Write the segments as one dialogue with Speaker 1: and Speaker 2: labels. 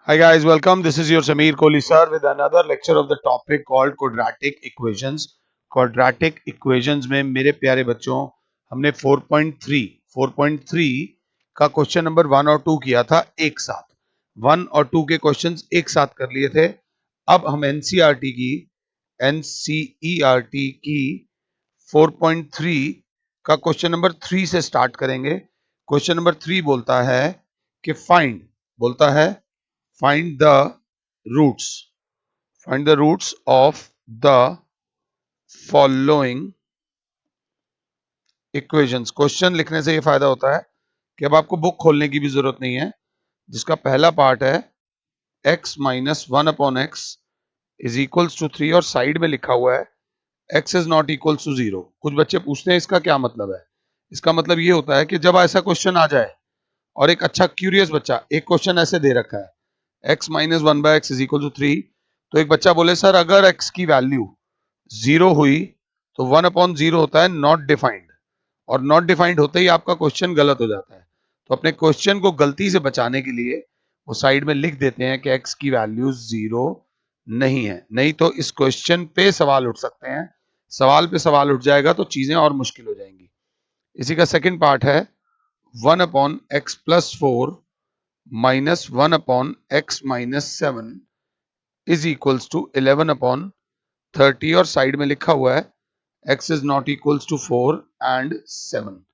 Speaker 1: Hi guys, welcome. This is your Sameer Kohli sir with another lecture of the topic called quadratic equations. Quadratic equations में मेरे प्यारे बच्चों हमने 4.3 का question number 1 और 2 किया था एक साथ। 1 और 2 के क्वेश्चंस एक साथ कर लिए थे। अब हम एनसीईआरटी की 4.3 का क्वेश्चन नंबर 3 से स्टार्ट करेंगे। क्वेश्चन नंबर 3 बोलता है कि find the roots of the following equations। Question लिखने से ये फायदा होता है कि अब आपको बुक खोलने की भी जरूरत नहीं है। जिसका पहला पार्ट है x minus 1 upon x is equals to 3 और साइड में लिखा हुआ है x is not equals to 0। कुछ बच्चे पूछते हैं इसका क्या मतलब है। इसका मतलब ये होता है कि जब ऐसा क्वेश्चन आ जाए और एक अच्छा क्यूरियस बच्चा, एक क्वेश्चन ऐसे दे रखा है x minus 1 by x is equal to 3, तो एक बच्चा बोले सर अगर x की वैल्यू 0 हुई तो 1 अपॉन 0 होता है नॉट डिफाइंड, और नॉट डिफाइंड होते ही आपका क्वेश्चन गलत हो जाता है। तो अपने क्वेश्चन को गलती से बचाने के लिए वो साइड में लिख देते हैं कि x की वैल्यू 0 नहीं है, नहीं तो इस क्वेश्चन पे सवाल उठ सकते हैं। सवाल पे सवाल उठ जाएगा तो चीजें और मुश्किल हो जाएंगी। इसी का सेकंड पार्ट है 1 upon x plus 4 minus 1 upon x minus 7 is equals to 11 upon 30 और साइड में लिखा हुआ है x is not equals to 4 and 7।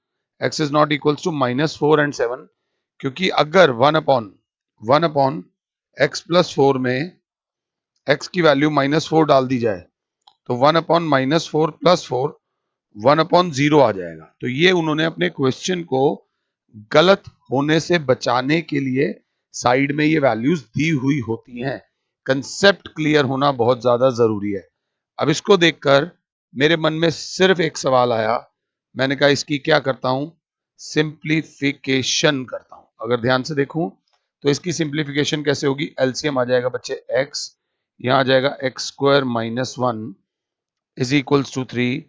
Speaker 1: x is not equals to minus 4 and 7, क्योंकि अगर 1 अपॉन एक्स प्लस 4 में x की वैल्यू माइनस 4 डाल दी जाए तो 1 अपॉन माइनस 4 प्लस 4 1 अपॉन 0 आ जाएगा। तो ये उन्होंने अपने क्वेश्चन को गलत होने से बचाने के लिए साइड में ये वैल्यूज दी हुई होती हैं। कंसेप्ट क्लियर होना बहुत ज्यादा जरूरी है। अब इसको देखकर मेरे मन में सिर्फ एक सवाल आया, मैंने कहा इसकी क्या करता हूं, सिंप्लीफिकेशन करता हूं। अगर ध्यान से देखूं तो इसकी सिंप्लीफिकेशन कैसे होगी, एलसीएम आ जाएगा बच्चे x, यहां आ जाएगा x square minus 1 is equals to 3।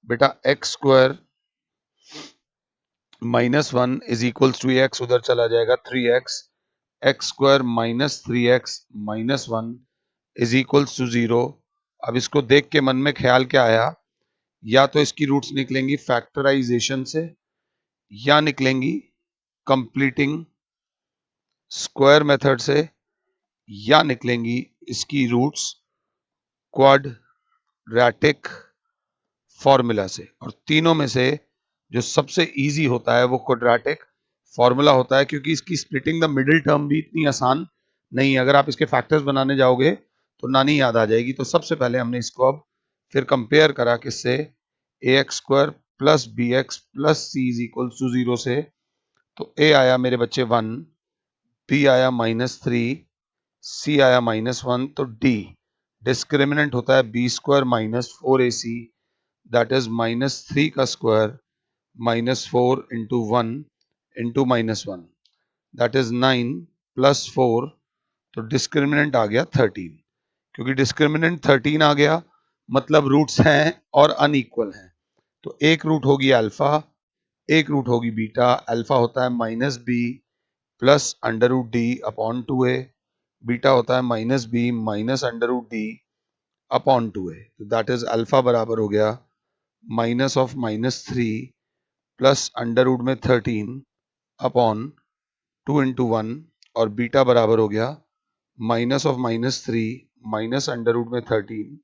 Speaker 1: बेटा x square minus 1 is equals to x, उधर चला जाएगा 3x, x square minus 3x minus 1 is equals to 0। अब इसको देख के मन में ख्याल क्या आया, या तो इसकी रूट्स निकलेंगी फैक्टराइजेशन से या निकलेंगी कंप्लीटिंग स्क्वायर मेथड से या निकलेंगी इसकी रूट्स क्वाड्रेटिक फॉर्मूला से। और तीनों में से जो सबसे इजी होता है वो क्वाड्रेटिक फॉर्मूला होता है, क्योंकि इसकी स्प्लिटिंग द मिडिल टर्म भी इतनी आसान नहीं है। अगर आप इसके फैक्टर्स बनाने जाओगे तो नानी याद आ जाएगी। तो सबसे पहले हमने इसको अब फिर कंपेयर करा किससे, A x square plus B x plus C is equal to 0 से। तो ए आया मेरे बच्चे 1, बी आया -3, सी आया -1, तो डी डिस्क्रिमिनेंट होता है b square minus 4ac, that is -3 का square minus 4 into 1 into -1, that is 9 plus 4, तो डिस्क्रिमिनेंट आ गया 13। क्योंकि डिस्क्रिमिनेंट 13 आ गया मतलब रूट्स हैं और अनइक्वल हैं। तो एक रूट होगी अल्फा, एक रूट होगी बीटा। अल्फा होता है minus b plus under root D upon 2a, beta होता है minus b minus under root D upon 2a। तो दैट इज अल्फा बराबर हो गया minus of -3 plus under root में 13 अपॉन 2 इंटू 1, और बीटा बराबर हो गया minus of -3 minus under root में 13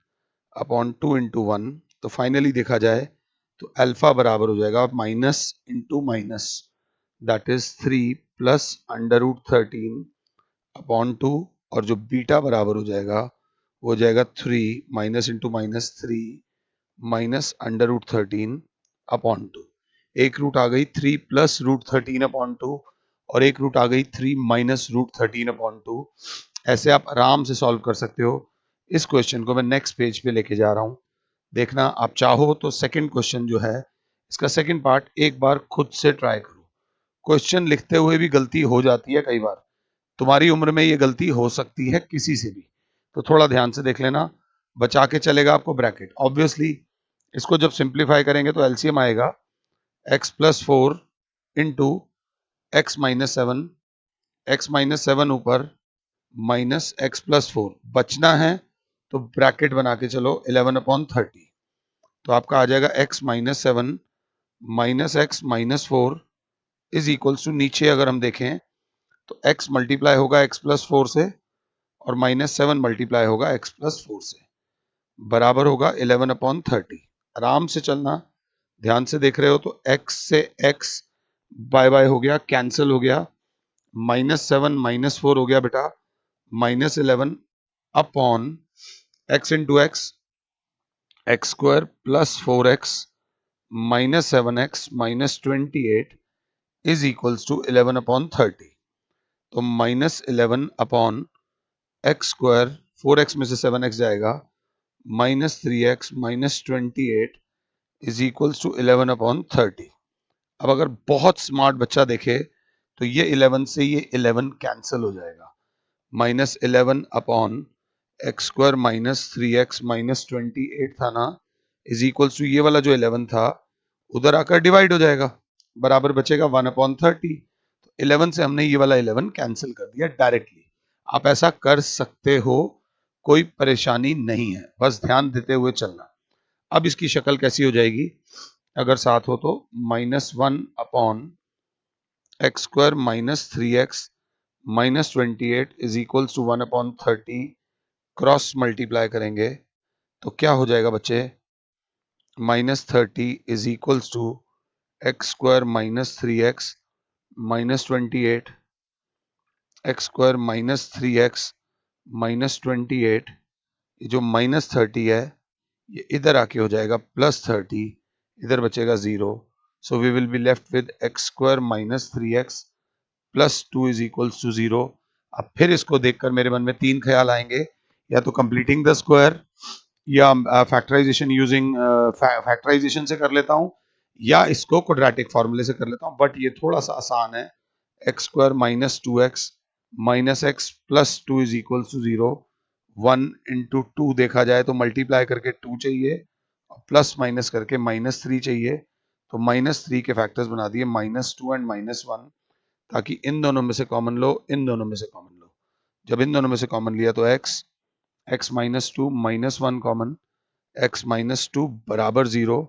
Speaker 1: अपॉन 2 इंटू 1। तो फाइनली देखा जाए तो अल्फा बराबर हो जाएगा minus into minus, that is 3 plus under root 13 upon 2, और जो बीटा बराबर हो जाएगा वो हो जाएगा 3 minus into minus 3 minus under root 13 upon 2। एक रूट आ गई 3 प्लस रूट 13 अपॉन 2 और एक रूट आ गई 3 माइनस रूट 13 अपॉन 2। ऐसे आप आराम से सॉल्व कर सकते हो। इस क्वेश्चन को मैं नेक्स्ट पेज पे लेके जा रहा हूं, देखना आप चाहो तो सेकंड क्वेश्चन जो है इसका सेकंड पार्ट एक बार खुद से ट्राई करो। क्वेश्चन लिखते हुए भी गलती हो जाती है कई बार, तुम्हारी उम्र में ये गलती हो सकती है किसी से भी, तो थोड़ा ध्यान से देख लेना। बचा के चलेगा आपको ब्रैकेट। ऑब्वियसली इसको जब सिंप्लीफाई करेंगे तो एलसीएम आएगा x plus 4 into x minus 7, x minus 7 ऊपर माइनस एक्स प्लस 4 बचना है तो ब्रैकेट बना के चलो 11/30, तो आपका आ जाएगा x minus 7 minus x minus 4 is equals to, नीचे अगर हम देखें तो x मल्टीप्लाई होगा x प्लस 4 से और माइनस 7 मल्टीप्लाई होगा x प्लस 4 से, बराबर होगा 11/30। आराम से चलना, ध्यान से देख रहे हो तो x से x बाय बाय हो गया, कैंसिल हो गया, माइनस 7 माइनस 4 हो गया बेटा minus 11 upon x into x square plus 4x minus 7x minus 28 is equals to 11/30। तो minus 11 upon x square, 4x में से 7x जाएगा, minus 3x minus 28 is equals to 11/30। अब अगर बहुत स्मार्ट बच्चा देखे तो ये 11 से ये 11 कैंसिल हो जाएगा, minus 11 upon x square minus 3x minus 28 था ना, इज इक्वल्स टू ये वाला जो 11 था उधर आकर डिवाइड हो जाएगा, बराबर बचेगा 1/30। तो 11 से हमने ये वाला 11 कैंसिल कर दिया डायरेक्टली। आप ऐसा कर सकते हो, कोई परेशानी नहीं है, बस ध्यान देते हुए चलना। अब इसकी शक्ल कैसी हो जाएगी अगर साथ हो तो, -1 upon x square minus 3x minus 28 is equals to 1/30, cross multiply करेंगे तो क्या हो जाएगा बच्चे, -30 is equals to x square minus 3x minus 28, x square minus 3x minus 28, ये जो -30 है ये इधर आके हो जाएगा +30, इधर बचेगा 0, so we will be left with x square minus 3x plus 2 is equals to 0। अब फिर इसको देखकर मेरे मन में तीन ख्याल आएंगे, या तो कंप्लीटिंग द स्क्वायर, या फैक्टराइजेशन यूजिंग फैक्टराइजेशन से कर लेता हूं, या इसको क्वाड्रेटिक फॉर्मूले से कर लेता हूं, बट ये थोड़ा सा आसान है। X square minus 2x minus x plus 2 is equals to 0, 1 into 2 देखा जाए तो मल्टीप्लाई करके 2 चाहिए और प्लस माइनस करके -3 चाहिए, तो -3 के फैक्टर्स बना दिए -2 एंड -1, ताकि इन दोनों में से कॉमन लो, इन दोनों में से कॉमन लो। जब इन दोनों में से कॉमन लिया तो x minus 2 -1 common, x minus 2 बराबर 0,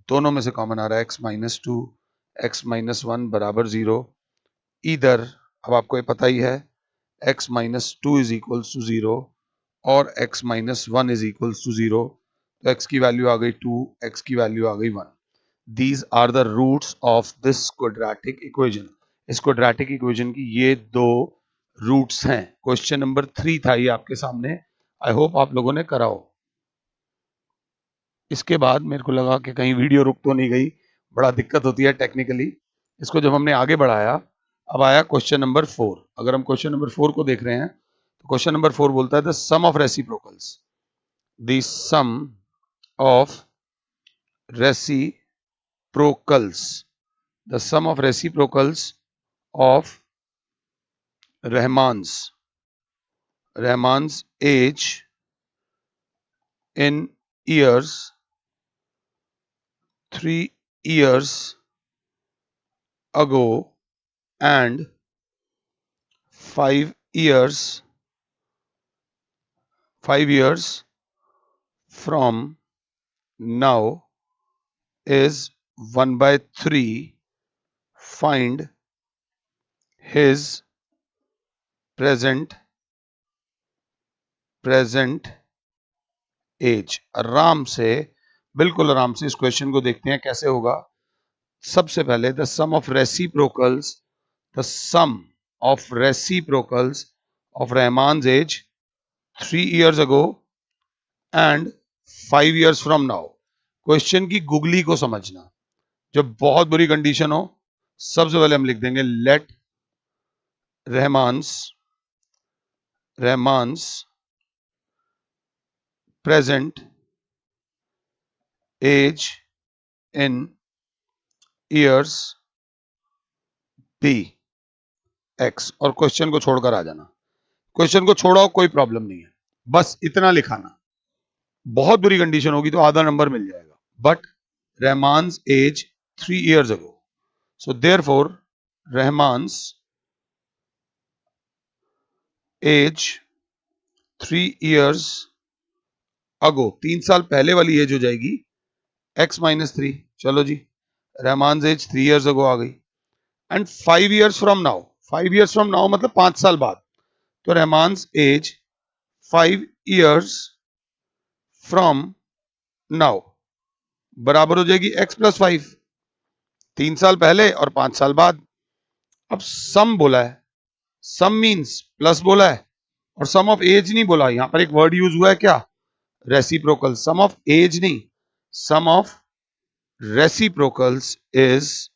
Speaker 1: दोनों में से कॉमन आ रहा है x माइनस 2 x माइनस 1 बराबर 0। इधर अब आपको ये पता ही है x minus 2 is equals to 0 और x minus 1 is equals to 0, तो x की वैल्यू आ गई 2, x की वैल्यू आ गई 1। These are the roots of this quadratic equation। इस क्वाड्रेटिक इक्वेशन की ये दो रूट्स हैं। क्वेश्चन नंबर 3 था ये आपके सामने, आई होप आप लोगों ने करा हो। इसके बाद मेरे को लगा कि कहीं वीडियो रुक तो नहीं गई, बड़ा दिक्कत होती है टेक्निकली। इसको जब हमने आगे बढ़ाया, अब आया क्वेश्चन नंबर 4। अगर हम क्वेश्चन नंबर 4 को देख रहे हैं तो क्वेश्चन नंबर 4 बोलता है the sum of reciprocals, the sum of reciprocals, the sum of reciprocals of Rahman's age in years, 3 years ago and 5 years from now is 1/3, find his present as. आराम से, बिल्कुल आराम से इस क्वेश्चन को देखते हैं कैसे होगा। सबसे पहले the sum of reciprocals, the sum of reciprocals of Rahman's age 3 years ago and 5 years from now। Question की गुगली को समझना, जब बहुत बुरी कंडीशन हो सबसे पहले हम लिख देंगे let Rahman's present age in years be x, और क्वेश्चन को छोड़कर आ जाना। क्वेश्चन को छोड़ो कोई प्रॉब्लम नहीं है, बस इतना लिखाना। बहुत बुरी कंडीशन होगी तो आधा नंबर मिल जाएगा, but Rahman's age 3 years ago, so therefore Rahman's age 3 years ago, 3 साल पहले वाली एज हो जाएगी x माइनस 3। चलो जी, रहमान एज 3 years अगो आ गई। And 5 years from now, 5 years from now मतलब 5 साल बाद, तो Rahman age 5 years from now बराबर हो जाएगी x प्लस 5, 3 साल पहले और 5 साल बाद। अब सम बोला है, सम मीन्स प्लस बोला है, और सम ऑफ एज नहीं बोला। यहां पर एक वर्ड यूज हुआ है क्या, रेसिप्रोकल। सम ऑफ एज नहीं, sum of reciprocals is,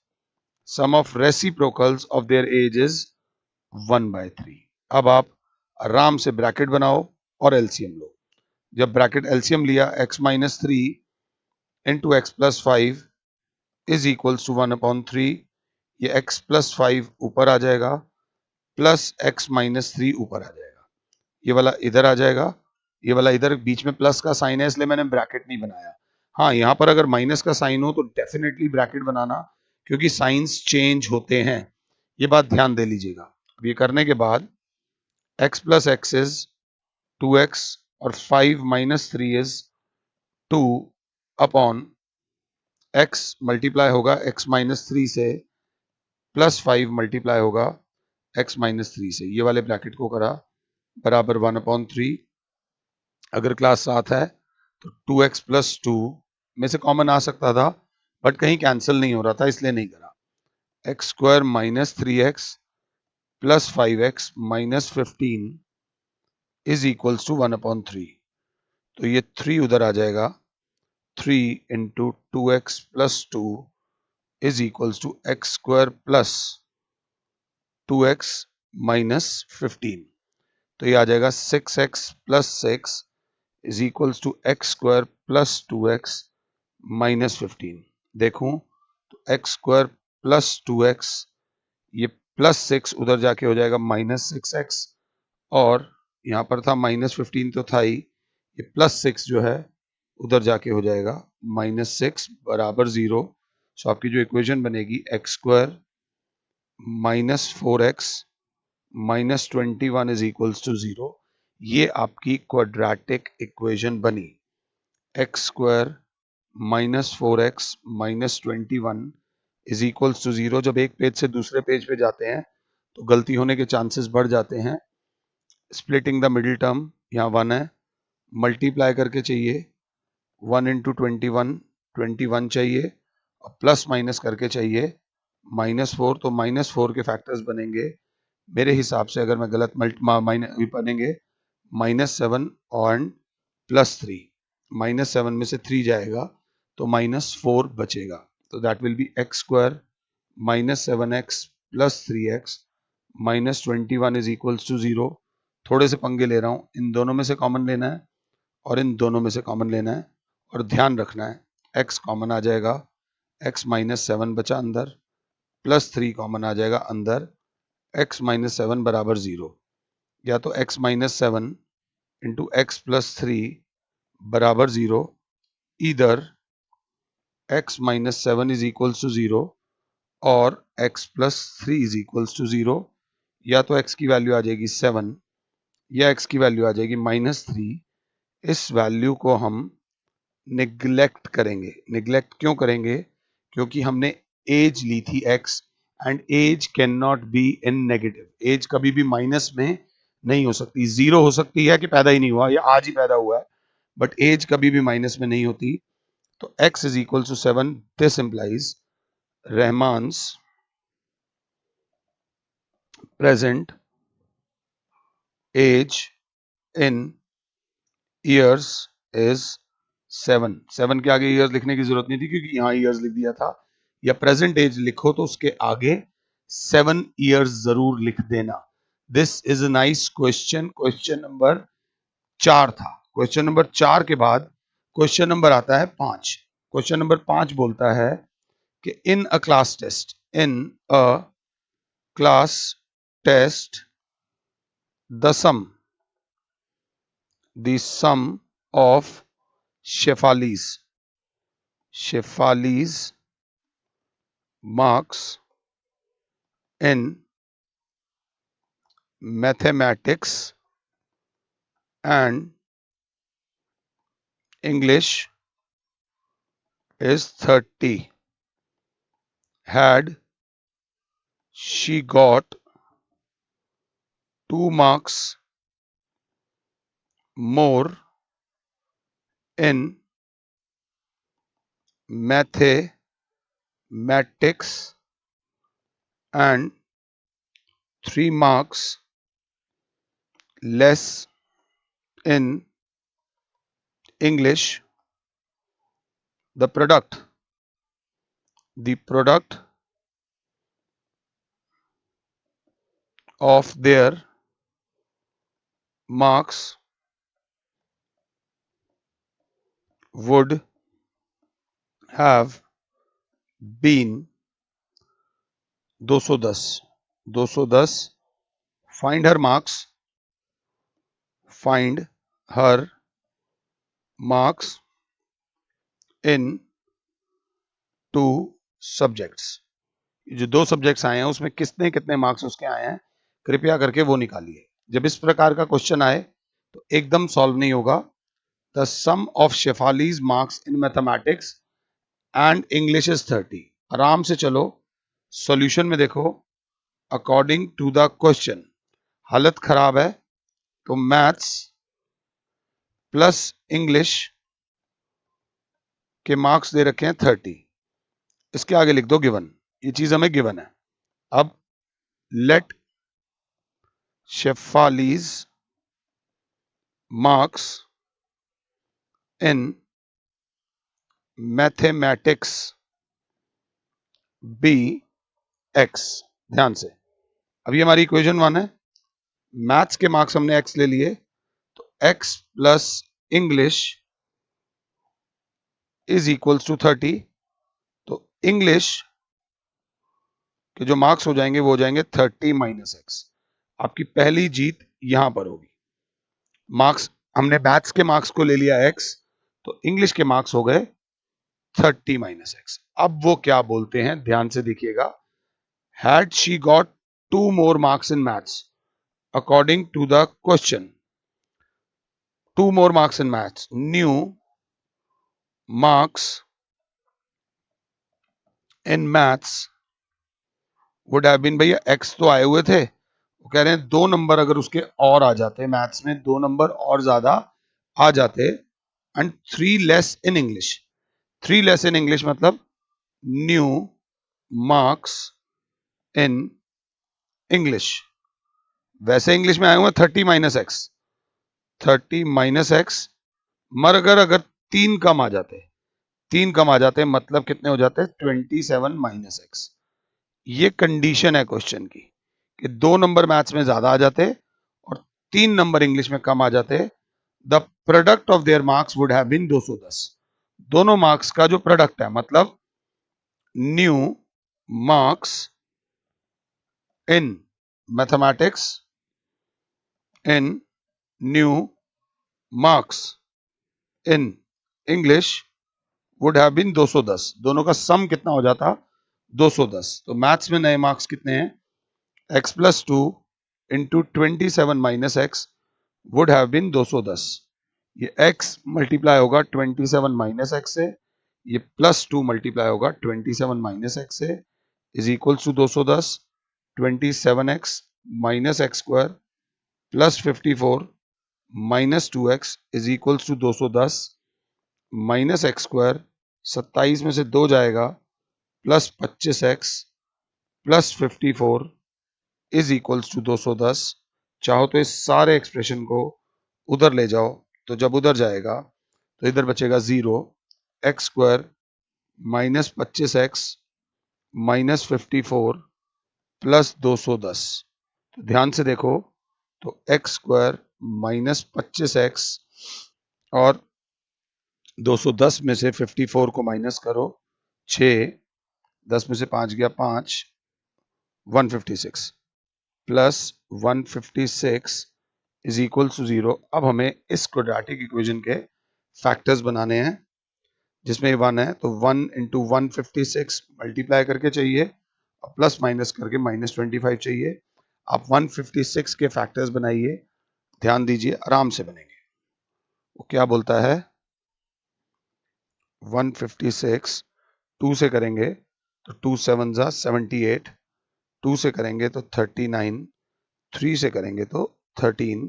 Speaker 1: sum of reciprocals of their age is 1/3। अब आप आराम से ब्रैकेट बनाओ और एलसीएम लो। जब ब्रैकेट एलसीएम लिया, x minus 3 into x plus 5 is equals to 1/3। ये x प्लस 5 ऊपर आ जाएगा, प्लस x माइनस 3 ऊपर आ जाएगा। ये वाला इधर आ जाएगा, ये वाला इधर, बीच में प्लस का साइन है इसलिए मैंने ब्रैकेट नहीं बनाया। हाँ, यहां पर अगर माइनस का साइन हो तो डेफिनेटली ब्रैकेट बनाना, क्योंकि साइंस चेंज होते हैं, ये बात ध्यान दे लीजिएगा। अब ये करने के बाद x plus x is 2x और 5 minus 3 is 2 upon x multiply होगा x माइनस 3 से, प्लस 5 मल्टीप्लाई होगा x माइनस 3 से। ये वाले ब्रैकेट को करा बराबर 1/3। अगर क्लास 7 है तो 2x प्लस 2 में से कॉमन आ सकता था, बट कहीं कैंसिल नहीं हो रहा था इसलिए नहीं करा। X square minus 3x plus 5x minus 15 is equals to 1/3। तो ये 3 उधर आ जाएगा, 3 into 2x plus 2 is equals to x square plus 2x minus 15। तो ये आ जाएगा 6x plus 6 is equals to x square plus 2x minus 15। देखूं तो एक्स स्क्वायर प्लस 2x, ये प्लस 6 उधर जाके हो जाएगा माइनस 6x, और यहां पर था माइनस 15 तो था ही, ये प्लस 6 जो है उधर जाके हो जाएगा माइनस 6 बराबर 0। सो आपकी जो इक्वेशन बनेगी x square minus 4x minus 21 is equals to 0। ये आपकी क्वाड्रेटिक इक्वेशन बनी। X square minus 4x minus 21 is equals to 0। जब एक पेज से दूसरे पेज पे जाते हैं तो गलती होने के चांसेस बढ़ जाते हैं। स्प्लिटिंग द मिडिल टर्म, यहाँ 1 है, मल्टीप्लाई करके चाहिए 1 इंटू 21 चाहिए, और प्लस माइनस करके चाहिए -4। तो -4 के फैक्टर्स बनेंगे मेरे हिसाब से, अगर मैं गलत बनेंगे -7 और +3। -7 में से 3 जाएगा तो -4 बचेगा। तो that will be x square -7x plus 3x minus 21 is equals to 0। थोड़े से पंगे ले रहा हूं, इन दोनों में से कॉमन लेना है और इन दोनों में से कॉमन लेना है, और ध्यान रखना है x कॉमन आ जाएगा, x माइनस 7 बचा अंदर, प्लस 3 कॉमन आ जाएगा अंदर, x माइनस 7 बराबर 0। या तो x minus 7 into x plus 3 बराबर 0, इधर x minus 7 is equals to 0 और x plus 3 is equals to 0। या तो x की वैल्यू आ जाएगी 7 या x की वैल्यू आ जाएगी -3। इस वैल्यू को हम निग्लेक्ट करेंगे। निग्लेक्ट क्यों करेंगे? क्योंकि हमने एज ली थी x, and age can not be in negative. Age कभी भी माइनस में नहीं हो सकती, 0 हो सकती है कि पैदा ही नहीं हुआ या आज ही पैदा हुआ है, बट एज कभी भी माइनस में नहीं होती। तो x is equal to 7। This implies Rahman's present age in years is 7। 7 के आगे ईयर्स लिखने की जरूरत नहीं थी क्योंकि यहां ईयर्स लिख दिया था। या प्रेजेंट एज लिखो तो उसके आगे 7 ईयर्स जरूर लिख देना। This is a nice question. Question number 4 था। क्वेश्चन नंबर 4 के बाद क्वेश्चन नंबर आता है 5। क्वेश्चन नंबर 5 बोलता है कि in a class test, in a class test the sum of Shefali's marks in mathematics and English is 30. Had she got 2 marks more in mathematics and 3 marks less in English, the product of their marks would have been 210. 210. Find her marks. Find her marks in 2 subjects. जो 2 subjects आए हैं उसमें कितने कितने marks उसके आए हैं, कृपया करके वो निकालिए। जब इस प्रकार का क्वेश्चन आए तो एकदम सॉल्व नहीं होगा। The sum of Shefali's marks in mathematics and English is 30। आराम से चलो, सॉल्यूशन में देखो, अकॉर्डिंग टू द क्वेश्चन हालत खराब है तो मैथ्स प्लस इंग्लिश के मार्क्स दे रखे हैं 30। इसके आगे लिख दो गिवन, ये चीज हमें गिवन है। अब let Shefali's marks in mathematics be x. ध्यान से, अभी हमारी इक्वेशन 1 है, मैथ्स के मार्क्स हमने एक्स ले लिए, तो x plus English is equals to 30। तो इंग्लिश के जो मार्क्स हो जाएंगे वो हो जाएंगे 30 माइनस एक्स। आपकी पहली जीत यहां पर होगी। मार्क्स हमने मैथ्स के मार्क्स को ले लिया एक्स, तो इंग्लिश के मार्क्स हो गए 30 माइनस एक्स। अब वो क्या बोलते हैं, ध्यान से देखिएगा। Had she got 2 more marks in maths according to the question, 2 more marks in maths, new marks in maths would have been, भैया x तो आए हुए थे, वो कह रहे हैं 2 नंबर अगर उसके और आ जाते, मैथ्स में 2 नंबर और ज्यादा आ जाते, and 3 less in English. 3 less in English मतलब न्यू मार्क्स इन इंग्लिश। वैसे इंग्लिश में आए हुए 30 माइनस एक्स, 30 माइनस एक्स, मगर अगर 3 कम आ जाते, 3 कम आ जाते मतलब कितने हो जाते, 27 माइनस एक्स। ये कंडीशन है क्वेश्चन की कि 2 नंबर मैथ्स में ज्यादा आ जाते और 3 नंबर इंग्लिश में कम आ जाते। The product of their marks would have been 210। दोनों मार्क्स का जो प्रोडक्ट है मतलब new marks in mathematics, in new marks in English would have been 210। दोनों का सम कितना हो जाता, 210। तो मैथ्स में नए मार्क्स कितने हैं, x plus 2 into 27 minus x would have been 210। ये x मल्टीप्लाई होगा 27 माइनस एक्स से, ये प्लस 2 मल्टीप्लाई होगा 27 माइनस एक्स से, is equals to 210। 27x minus x square plus 54 minus 2x is equals to 210 minus x square, 27 में से 2 जाएगा, plus 25x plus 54 is equals to 210। चाहो तो इस सारे एक्सप्रेशन को उधर ले जाओ, तो जब उधर जाएगा तो इधर बचेगा 0, x square minus 25x minus 54 plus 210। तो ध्यान से देखो, तो एक्स स्क्वायर माइनस 25x और 210 में से 54 को माइनस करो, 6, 10 में से 5 गया 5, 156 प्लस 156 इज इक्वल टू 0। अब हमें इस क्वाड्रेटिक इक्वेशन के फैक्टर्स बनाने हैं, जिसमें 1 है तो 1 इंटू 156 मल्टीप्लाई करके चाहिए और प्लस माइनस करके माइनस 25 चाहिए। आप 156 के फैक्टर्स बनाइए, ध्यान दीजिए, आराम से बनेंगे। वो क्या बोलता है 156, 2 से करेंगे तो 2 7 जा 78, 2 से करेंगे तो 39, 3 से करेंगे तो 13,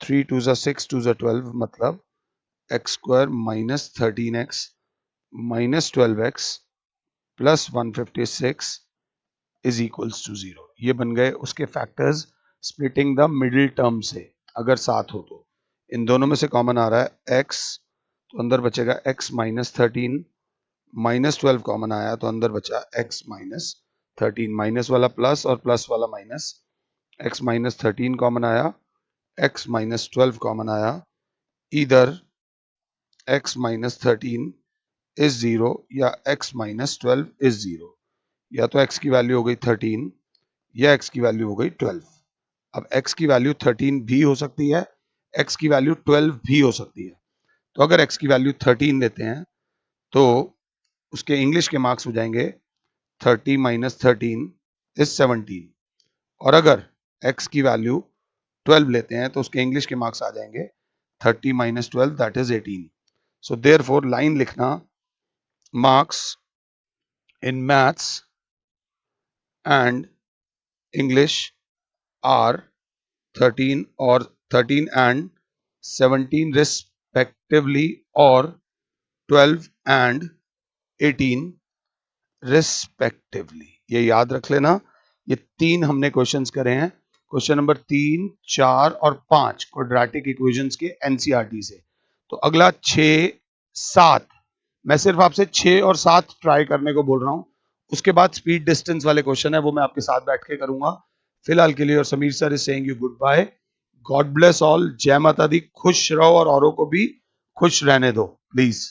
Speaker 1: 3 2 जा 6, 2 जा 12, मतलब x square minus 13x minus 12x plus 156 is equals to 0। ये बन गए उसके factors splitting the middle term से। अगर साथ हो तो इन दोनों में से कॉमन आ रहा है x, तो अंदर बचेगा x माइनस 13, माइनस 12 कॉमन आया तो अंदर बचा x माइनस 13, माइनस वाला प्लस और प्लस वाला माइनस, x माइनस 13 कॉमन आया, x माइनस 12 कॉमन आया, इधर x माइनस 13 इज 0 या x माइनस 12 इज 0। या तो x की वैल्यू हो गई 13 या x की वैल्यू हो गई 12। अब x की वैल्यू 13 भी हो सकती है, x की वैल्यू 12 भी हो सकती है। तो अगर x की वैल्यू 13 लेते हैं तो उसके इंग्लिश के मार्क्स हो जाएंगे 30 माइनस 13 इज 17, और अगर x की वैल्यू 12 लेते हैं तो उसके इंग्लिश के मार्क्स आ जाएंगे 30 minus 12 that is 18। So therefore line लिखना marks in maths and English are 13 or 13 and 17 respectively or 12 and 18 respectively। ये याद रख लेना। ये 3 हमने क्वेश्चंस करे हैं, क्वेश्चन नंबर 3, 4 और 5 क्वाड्रेटिक इक्वेशंस के एनसीईआरटी से। तो अगला 6, 7, मैं सिर्फ आपसे 6 और 7 ट्राई करने को बोल रहा हूं। उसके बाद स्पीड डिस्टेंस वाले क्वेश्चन है, वो मैं आपके साथ बैठ के करूंगा। फिलहाल के लिए और Sameer sir is saying you good bye, god bless all, जय माता दी, खुश रहो और औरों को भी खुश रहने दो प्लीज।